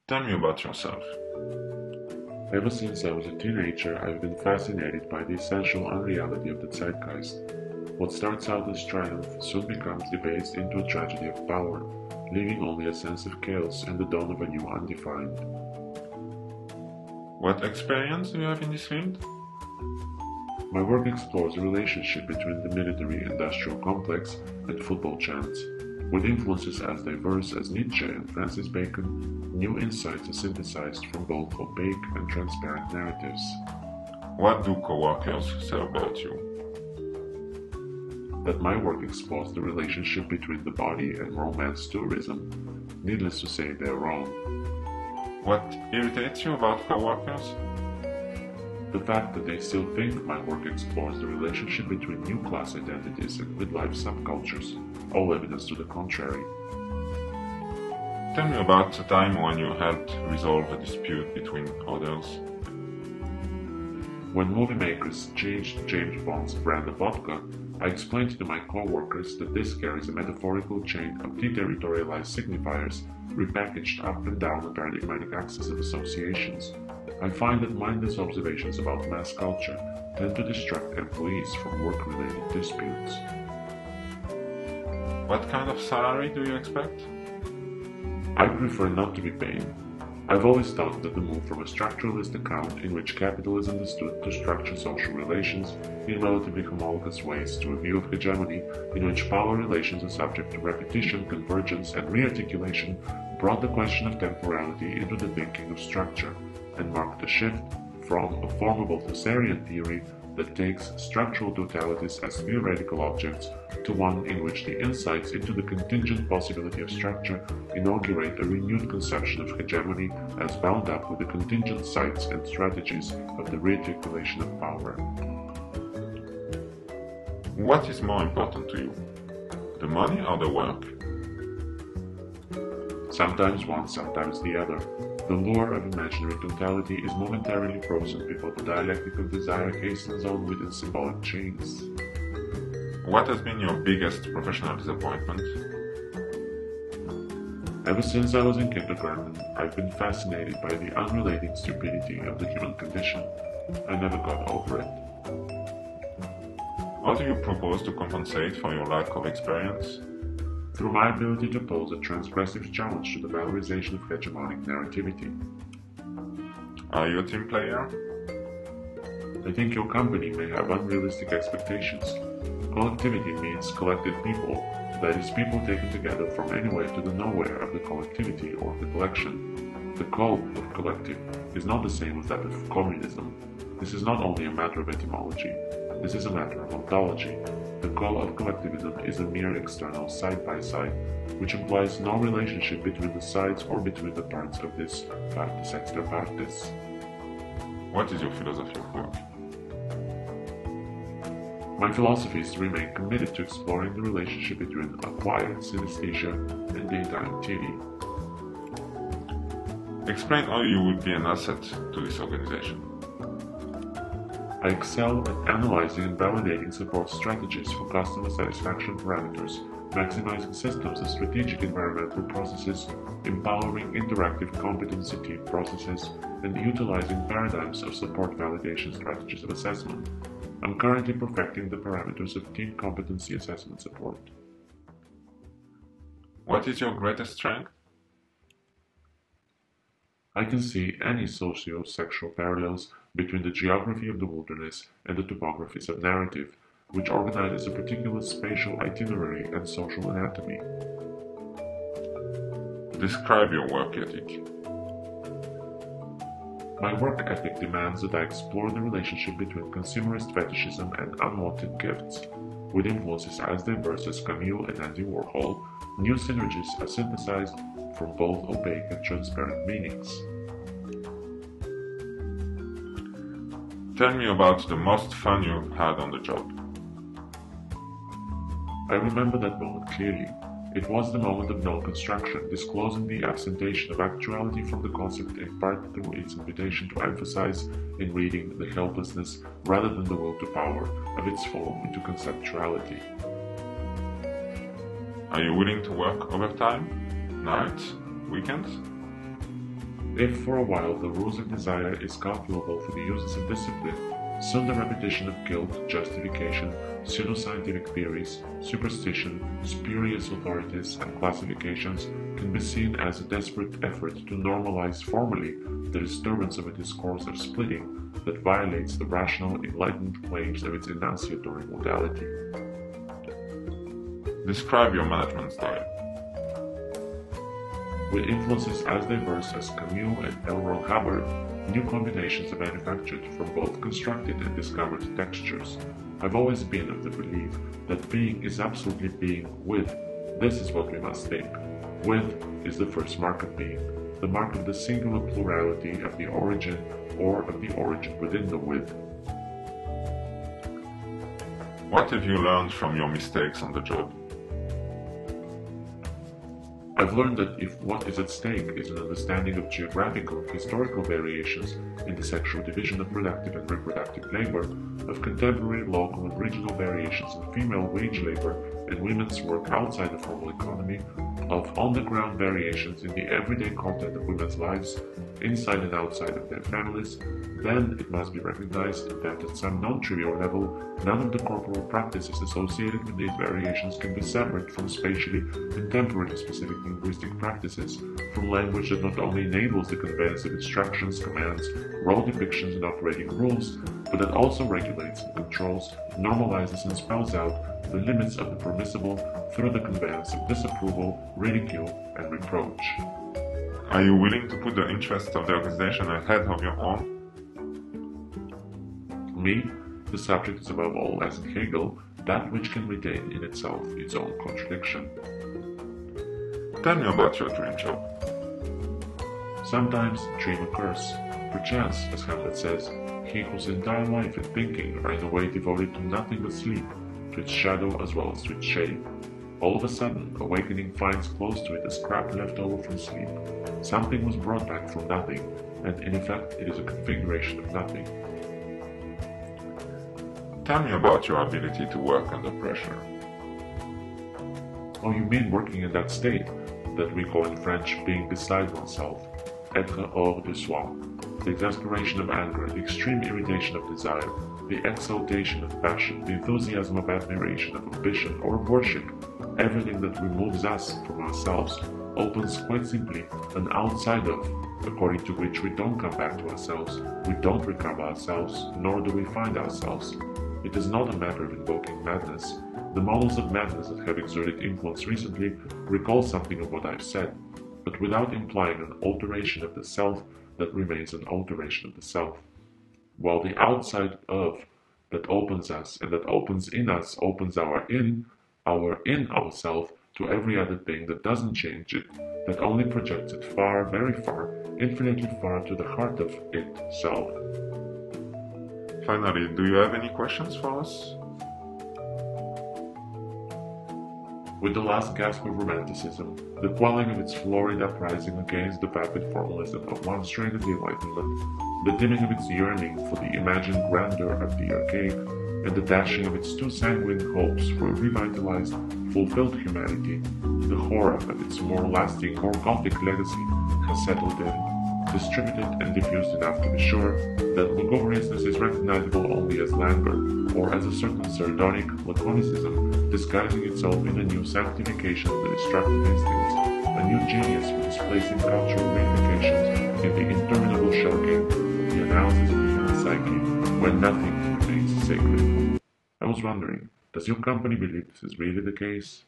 Tell me about yourself. Ever since I was a teenager, I've been fascinated by the essential unreality of the zeitgeist. What starts out as triumph soon becomes debased into a tragedy of power, leaving only a sense of chaos and the dawn of a new undefined. What experience do you have in this field? My work explores the relationship between the military-industrial complex and football chants. With influences as diverse as Nietzsche and Francis Bacon, new insights are synthesized from both opaque and transparent narratives. What do coworkers say about you? That my work explores the relationship between the body and romance tourism. Needless to say, they're wrong. What irritates you about coworkers? The fact that they still think my work explores the relationship between new class identities and midlife subcultures, all evidence to the contrary. Tell me about a time when you helped resolve a dispute between others. When movie makers changed James Bond's brand of vodka, I explained to my co-workers that this carries a metaphorical chain of deterritorialized signifiers repackaged up and down a paradigmatic axis of associations. I find that mindless observations about mass culture tend to distract employees from work-related disputes. What kind of salary do you expect? I prefer not to be paid. I've always thought that the move from a structuralist account in which capital is understood to structure social relations in relatively homologous ways to a view of hegemony in which power relations are subject to repetition, convergence, and rearticulation brought the question of temporality into the thinking of structure, and marked a shift from a formable Thessarian theory that takes structural totalities as theoretical objects to one in which the insights into the contingent possibility of structure inaugurate a renewed conception of hegemony as bound up with the contingent sites and strategies of the rearticulation of power. What is more important to you, the money or the work? Sometimes one, sometimes the other. The lure of imaginary totality is momentarily frozen before the dialectic of desire hastens on within symbolic chains. What has been your biggest professional disappointment? Ever since I was in kindergarten, I've been fascinated by the unrelating stupidity of the human condition. I never got over it. How do you propose to compensate for your lack of experience? Through my ability to pose a transgressive challenge to the valorization of hegemonic narrativity. Are you a team player? I think your company may have unrealistic expectations. Collectivity means collected people, that is, people taken together from anywhere to the nowhere of the collectivity or the collection. The call of collective is not the same as that of communism. This is not only a matter of etymology, this is a matter of ontology. The call of collectivism is a mere external side-by-side, which implies no relationship between the sides or between the parts of this partes extra partes. What is your philosophy of work? My philosophy is to remain committed to exploring the relationship between acquired synesthesia and daytime TV. Explain how you would be an asset to this organization. I excel at analyzing and validating support strategies for customer satisfaction parameters, maximizing systems of strategic environmental processes, empowering interactive competency team processes, and utilizing paradigms of support validation strategies of assessment. I'm currently perfecting the parameters of team competency assessment support. What is your greatest strength? I can see any socio-sexual parallels between the geography of the wilderness and the topographies of narrative, which organizes a particular spatial itinerary and social anatomy. Describe your work ethic. My work ethic demands that I explore the relationship between consumerist fetishism and unwanted gifts. With influences as diverse as Camus and Andy Warhol, new synergies are synthesized from both opaque and transparent meanings. Tell me about the most fun you've had on the job. I remember that moment clearly. It was the moment of null construction, disclosing the absentation of actuality from the concept in part through its invitation to emphasize in reading the helplessness rather than the will to power of its fall into conceptuality. Are you willing to work overtime? Nights? Weekends? If for a while the rules of desire is calculable for the uses of discipline, soon the repetition of guilt, justification, pseudoscientific theories, superstition, spurious authorities, and classifications can be seen as a desperate effort to normalize formally the disturbance of a discourse of splitting that violates the rational, enlightened claims of its enunciatory modality. Describe your management style. With influences as diverse as Camus and L. Ron Hubbard, new combinations are manufactured from both constructed and discovered textures. I've always been of the belief that being is absolutely being with. This is what we must think. With is the first mark of being, the mark of the singular plurality of the origin or of the origin within the with. What have you learned from your mistakes on the job? I've learned that if what is at stake is an understanding of geographical, historical variations in the sexual division of productive and reproductive labor, of contemporary, local, and regional variations in female wage labor and women's work outside the formal economy, of on-the-ground variations in the everyday content of women's lives, inside and outside of their families, then it must be recognized that at some non-trivial level, none of the corporal practices associated with these variations can be separate from spatially and temporally specific linguistic practices, from language that not only enables the conveyance of instructions, commands, role depictions, and operating rules, but that also regulates and controls, normalizes and spells out the limits of the permissible through the conveyance of disapproval, ridicule, and reproach. Are you willing to put the interests of the organization ahead of your own? Me, the subject is above all, as in Hegel, that which can retain in itself its own contradiction. Tell me about your dream job. Sometimes a dream occurs. Perchance, as Hamlet says, he whose entire life and thinking are in a way devoted to nothing but sleep, to its shadow as well as to its shade. All of a sudden, awakening finds close to it a scrap left over from sleep. Something was brought back from nothing, and in effect it is a configuration of nothing. Tell me about your ability to work under pressure. Oh, you mean working in that state that we call in French being beside oneself, être hors de soi, the exasperation of anger, the extreme irritation of desire, the exaltation of passion, the enthusiasm of admiration, of ambition, or of worship. Everything that removes us from ourselves opens quite simply an outside of, according to which we don't come back to ourselves, we don't recover ourselves, nor do we find ourselves. It is not a matter of invoking madness. The models of madness that have exerted influence recently recall something of what I've said, but without implying an alteration of the self that remains an alteration of the self. While the outside of that opens us and that opens in us opens our in ourself to every other thing that doesn't change it, that only projects it far, very far, infinitely far to the heart of itself. Finally, do you have any questions for us? With the last gasp of romanticism, the quelling of its florid uprising against the vapid formalism of one strain of the Enlightenment, the dimming of its yearning for the imagined grandeur of the archaic, and the dashing of its too sanguine hopes for a revitalized, fulfilled humanity, the horror of its more lasting, more Gothic legacy has settled in, distributed and diffused enough to be sure that lugubriousness is recognizable only as languor, or as a certain sardonic laconicism disguising itself in a new sanctification of the destructive instincts, a new genius for displacing cultural reifications in the interminable shell game of the analysis of the human psyche, where nothing remains sacred. I was wondering, does your company believe this is really the case?